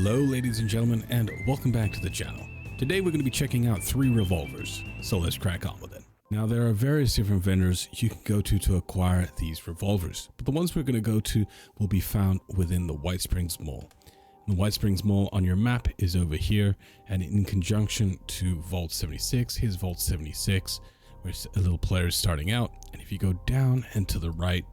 Hello ladies and gentlemen, and welcome back to the channel. Today we're going to be checking out 3 revolvers, so let's crack on with it. Now there are various different vendors you can go to acquire these revolvers, but the ones we're going to go to will be found within the White Springs Mall. The White Springs Mall on your map is over here, and in conjunction to Vault 76, here's Vault 76, where a little player is starting out, and if you go down and to the right,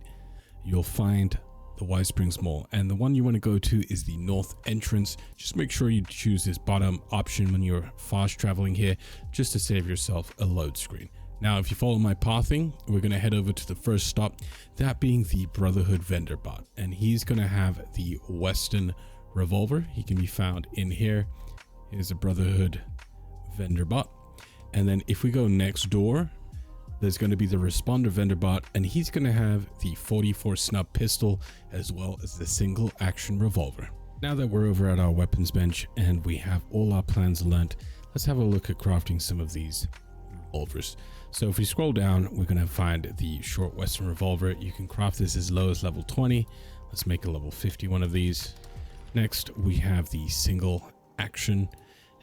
you'll find the White Springs Mall, and the one you want to go to is the north entrance. Just make sure you choose this bottom option when you're fast traveling here, just to save yourself a load screen. Now if you follow my pathing, we're going to head over to the first stop, that being the Brotherhood vendor bot, and he's going to have the Western Revolver. He can be found in here. Here's a Brotherhood vendor bot, and then if we go next door, there's going to be the Responder vendor bot, and he's going to have the 44 snub pistol as well as the single action revolver. Now that we're over at our weapons bench and we have all our plans learnt, let's have a look at crafting some of these revolvers. So if we scroll down, we're going to find the short Western revolver. You can craft this as low as level 20. Let's make a level 50 one of these. Next we have the single action,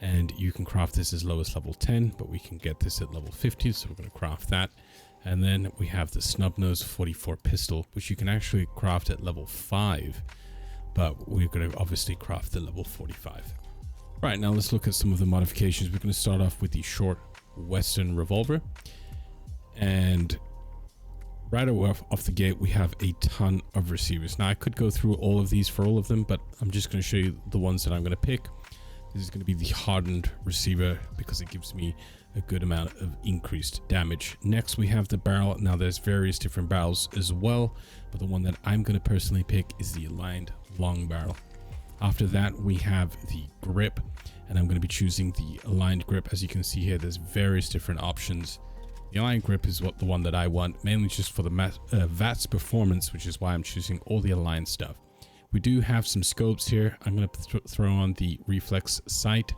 and you can craft this as low as level 10, but we can get this at level 50, so we're going to craft that. And then we have the snub nose 44 pistol, which you can actually craft at level 5, but we're going to obviously craft at level 45. Right, now let's look at some of the modifications. We're going to start off with the short Western revolver, and right off the gate we have a ton of receivers. Now I could go through all of these for all of them, but I'm just going to show you the ones that I'm going to pick. This is going to be the hardened receiver because it gives me a good amount of increased damage. Next we have the barrel. Now there's various different barrels as well, but the one that I'm going to personally pick is the aligned long barrel. After that we have the grip, and I'm going to be choosing the aligned grip. As you can see here, there's various different options. The aligned grip is the one that I want, mainly just for the VATS performance, which is why I'm choosing all the aligned stuff. We do have some scopes here. I'm going to throw on the reflex sight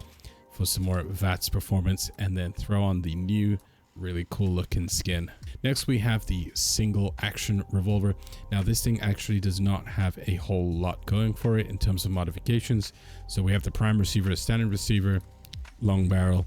for some more VATS performance, and then throw on the new really cool looking skin. Next we have the single action revolver. Now this thing actually does not have a whole lot going for it in terms of modifications. So we have the prime receiver, standard receiver, long barrel,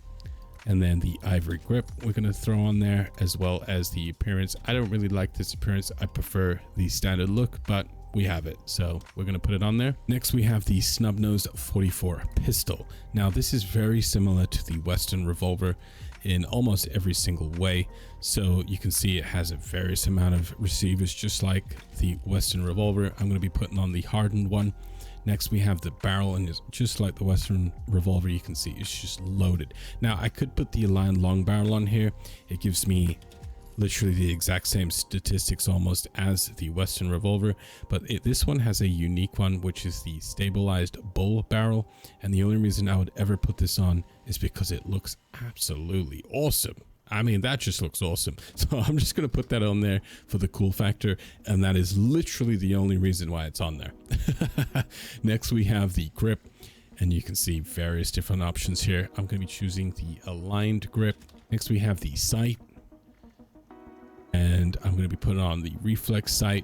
and then the ivory grip we're going to throw on there, as well as the appearance. I don't really like this appearance. I prefer the standard look, but we have it, so we're going to put it on there. Next we have the snub nose 44 pistol. Now this is very similar to the Western revolver in almost every single way. So you can see it has a various amount of receivers, just like the Western revolver. I'm going to be putting on the hardened one. Next we have the barrel, and it's just like the Western revolver. You can see it's just loaded. Now I could put the aligned long barrel on here. It gives me literally the exact same statistics almost as the Western revolver, but this one has a unique one, which is the stabilized bull barrel, and the only reason I would ever put this on is because it looks absolutely awesome. I mean, that just looks awesome. So I'm just going to put that on there for the cool factor, and that is literally the only reason why it's on there. Next we have the grip, and you can see various different options here. I'm going to be choosing the aligned grip. Next we have the sight, and I'm going to be putting on the reflex sight,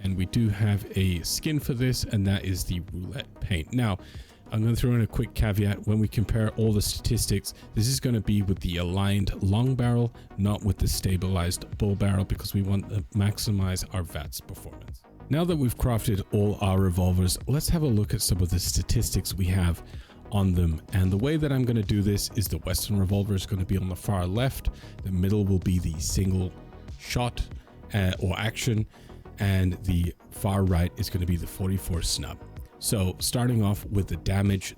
and we do have a skin for this, and that is the roulette paint. Now I'm going to throw in a quick caveat. When we compare all the statistics, this is going to be with the aligned long barrel, not with the stabilized bull barrel, because we want to maximize our VATS performance. Now that we've crafted all our revolvers, let's have a look at some of the statistics we have on them. And the way that I'm going to do this is the Western revolver is going to be on the far left, the middle will be the single shot or action, and the far right is going to be the 44 snub. So starting off with the damage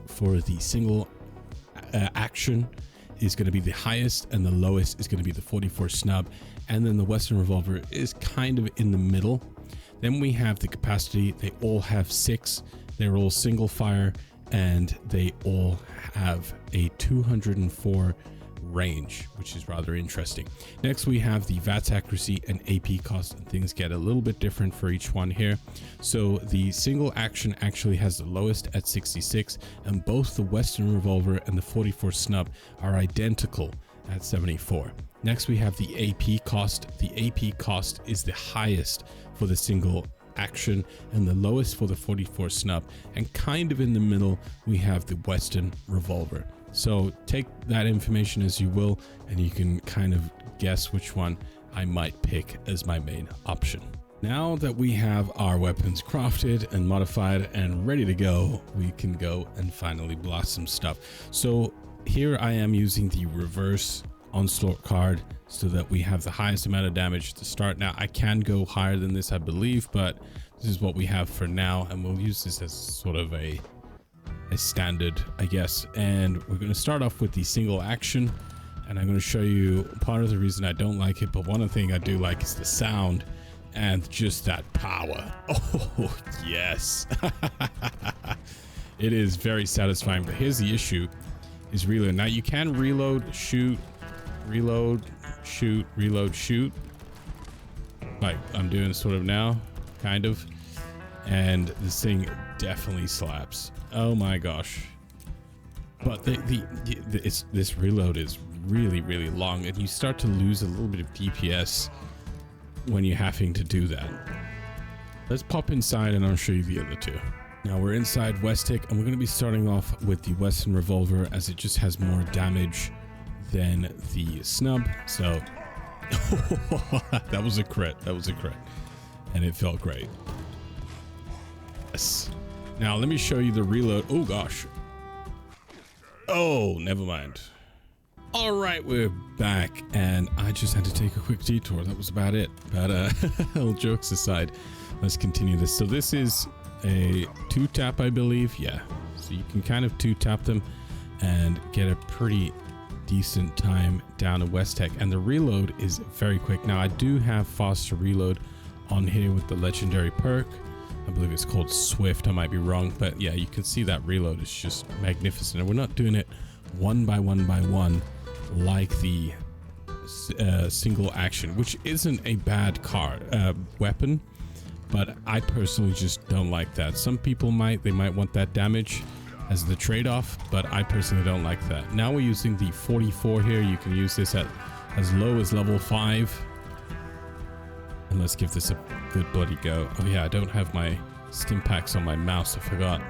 for the single action is going to be the highest, and the lowest is going to be the 44 snub, and then the Western revolver is kind of in the middle. Then we have the capacity. They all have 6. They're all single fire, and they all have a 204 range, which is rather interesting. Next we have the VATS accuracy and AP cost, and things get a little bit different for each one here. So the single action actually has the lowest at 66, and both the Western revolver and the 44 snub are identical at 74. Next we have the AP cost. The AP cost is the highest for the single action and the lowest for the 44 snub, and kind of in the middle we have the Western Revolver. So take that information as you will, and you can kind of guess which one I might pick as my main option. Now that we have our weapons crafted and modified and ready to go, we can go and finally blast some stuff. So here I am using the reverse onslaught card so that we have the highest amount of damage to start. Now I can go higher than this, I believe, but this is what we have for now, and we'll use this as sort of a standard, I guess. And we're going to start off with the single action, and I'm going to show you part of the reason I don't like it, but one thing I do like is the sound and just that power. Oh yes. It is very satisfying, but here's the issue, is reload. Now you can reload, shoot, reload, shoot, reload, shoot, like I'm doing sort of now, kind of, and this thing definitely slaps. Oh my gosh. But this reload is really, really long, and you start to lose a little bit of DPS when you're having to do that. Let's pop inside and I'll show you the other two. Now we're inside Westic, and we're going to be starting off with the Western Revolver, as it just has more damage than the snub. So that was a crit. That was a crit, and it felt great. Yes. Now let me show you the reload. Oh gosh. Oh, never mind. All right, we're back, and I just had to take a quick detour. That was about it. But all jokes aside, let's continue this. So this is a 2-tap, I believe. Yeah. So you can kind of 2-tap them and get a pretty decent time down to Westek, and the reload is very quick. Now I do have faster reload on here with the legendary perk. I believe it's called Swift. I might be wrong, but yeah, you can see that reload is just magnificent, and we're not doing it one by one like the single action, which isn't a bad weapon, but I personally just don't like that. Some people might want that damage as the trade-off, but I personally don't like that. Now we're using the 44 here. You can use this at as low as level 5, and let's give this a good bloody go. Oh yeah, I don't have my stim packs on my mouse. I forgot.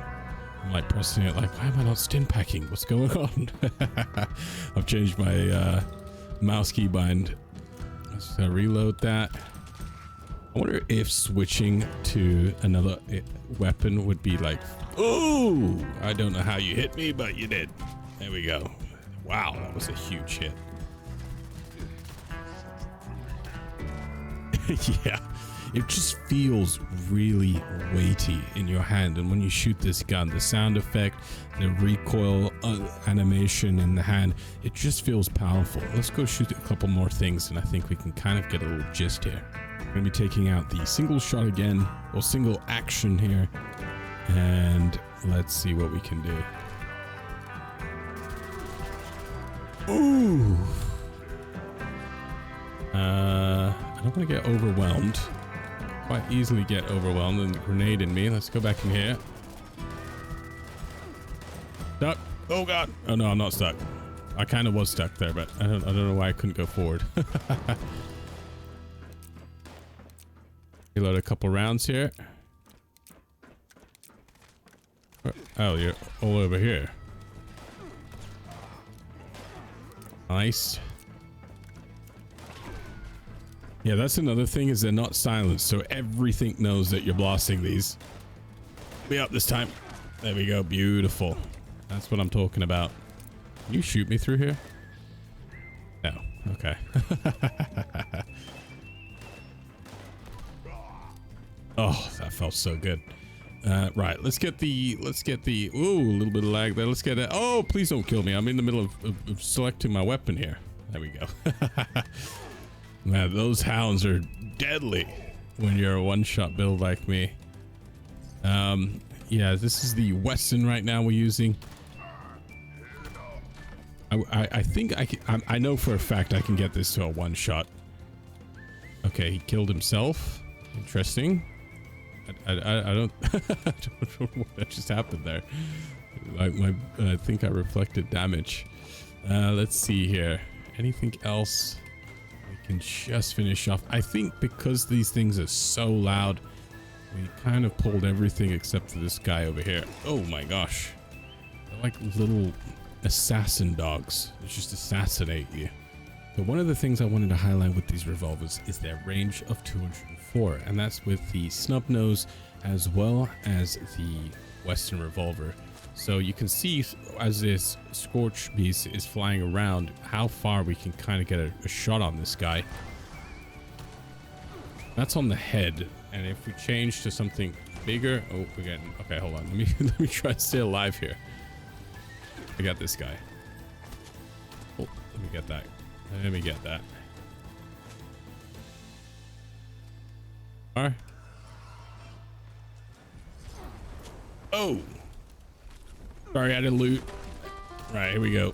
I'm like pressing it like, why am I not stim packing? What's going on? I've changed my mouse keybind. Let's reload that. I wonder if switching to another weapon would be like, oh, I don't know how you hit me, but you did. There we go. Wow, that was a huge hit. Yeah, it just feels really weighty in your hand, and when you shoot this gun, the sound effect, the recoil animation in the hand, it just feels powerful. Let's go shoot a couple more things, and I think we can kind of get a little gist here. I'm gonna be taking out the single shot again, or single action here, and let's see what we can do. Ooh. I don't want to get overwhelmed. Quite easily get overwhelmed, and the grenade in me. Let's go back in here. Stuck. Oh god. Oh no, I'm not stuck. I kind of was stuck there, but I don't know why I couldn't go forward. Reload a couple rounds here. Oh, you're all over here. Nice. Yeah, that's another thing, is they're not silenced, so everything knows that you're blasting these. Be up this time. There we go. Beautiful. That's what I'm talking about. Can you shoot me through here? No. Okay. Oh, that felt so good. Right, let's get the, ooh, a little bit of lag there. Let's get it. Oh, please don't kill me. I'm in the middle of selecting my weapon here. There we go. Man, those hounds are deadly when you're a one-shot build like me. Yeah, this is the Western right now we're using. I think I know for a fact I can get this to a one-shot. Okay, he killed himself. Interesting. I don't I don't know what just happened there. I think I reflected damage. Let's see here. Anything else we can just finish off? I think because these things are so loud, We kind of pulled everything except for this guy over here. Oh my gosh. They're like little assassin dogs. They just assassinate you. So one of the things I wanted to highlight with these revolvers is their range of 204, and that's with the snub nose as well as the Western revolver. So you can see as this scorch beast is flying around how far we can kind of get a shot on this guy. That's on the head, and if we change to something bigger, oh, we're getting, okay, hold on, let me try to stay alive here. I got this guy. Oh, let me get that. Let me get that. All right. Oh, sorry, I didn't loot. All right, here we go.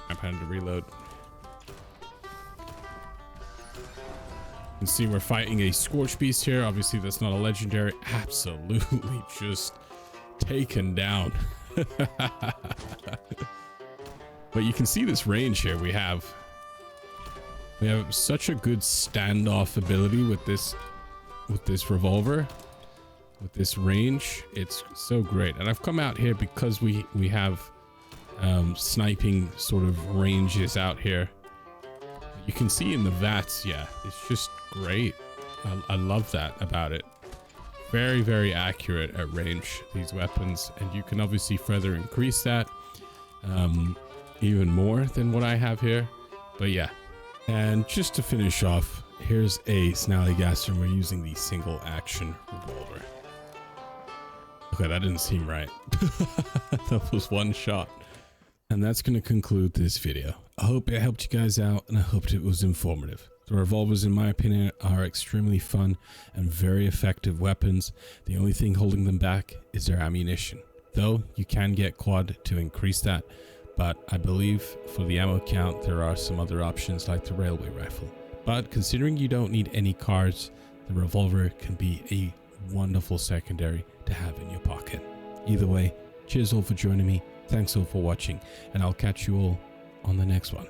I'm having to reload. You can see we're fighting a Scorch Beast here. Obviously, that's not a legendary. Absolutely just taken down. But you can see this range here. We have such a good standoff ability with this revolver, with this range. It's so great. And I've come out here because we have sniping sort of ranges out here. You can see in the VATS, yeah, it's just great. I love that about it. Very, very accurate at range, these weapons, and you can obviously further increase that even more than what I have here. But yeah, and just to finish off, here's a Snallygaster, and we're using the single action revolver. Okay, that didn't seem right. That was one shot. And that's going to conclude this video. I hope it helped you guys out, and I hoped it was informative. The revolvers, in my opinion, are extremely fun and very effective weapons. The only thing holding them back is their ammunition. Though you can get quad to increase that, but I believe for the ammo count there are some other options like the railway rifle. But considering you don't need any cards, the revolver can be a wonderful secondary to have in your pocket. Either way, cheers all for joining me, thanks all for watching, and I'll catch you all on the next one.